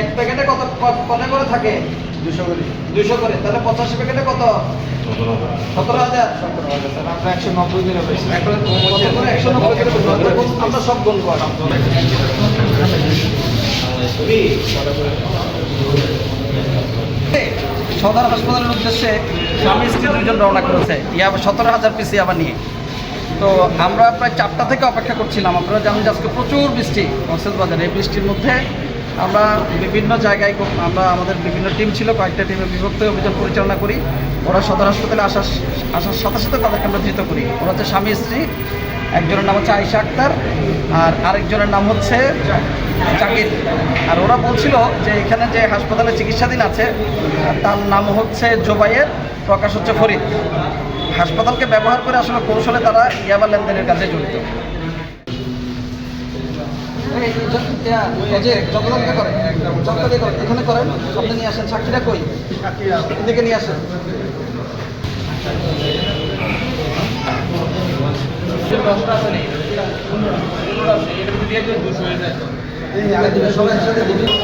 এক প্যাকেটে কত কত করে থাকে? 200 করে। 200 করে। তাহলে 85 প্যাকেটে কত? 17,000। স্যার আমরা 190 করে পাইছি। কত করে? 190 করে বলবো। আমরা সব গুণ করলাম। সদর হাসপাতালের উদ্দেশ্যে স্বামী স্ত্রী দুজন রওনা করেছে 17,000 পিসি আবার নিয়ে। তো আমরা প্রায় 4টা থেকে অপেক্ষা করছিলাম। আপনারা জানেন যে আজকে প্রচুর বৃষ্টি কক্সবাজারে। এই বৃষ্টির মধ্যে আমরা বিভিন্ন জায়গায় আমাদের বিভিন্ন টিম ছিল, কয়েকটা টিমে বিভক্ত হয়ে অভিযান পরিচালনা করি। ওরা সদর হাসপাতালে আসার সাথে সাথে তাদেরকে আমরা ধৃত করি। ওরা হচ্ছে স্বামী স্ত্রী, একজনের নাম হচ্ছে আয়েশা আক্তার আর আরেকজনের নাম হচ্ছে জাকির। আর ওরা বলছিল যে এখানে যে হাসপাতালে চিকিৎসাধীন আছে তার নাম হচ্ছে জোবাইয়ের, প্রকাশ হচ্ছে ফরিদ। হাসপাতালকে ব্যবহার করে আসলে কৌশলে তারা ইয়াবা লেনদেনের কাজে জড়িত। এখানে করেন, সামনে নিয়ে আসেন। সাক্ষীরা কই? এদিকে নিয়ে আসেন।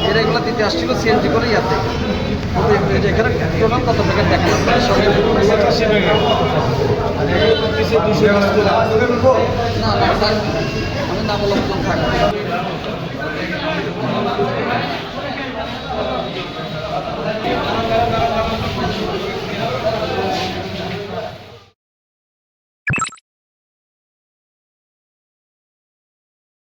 এরা এগুলো দিতে আসছিল সিএনজি করে ইয়াতে। এখানে টোটাল কত প্যাকেট দেখেন না আমি না বললাম থাকবে।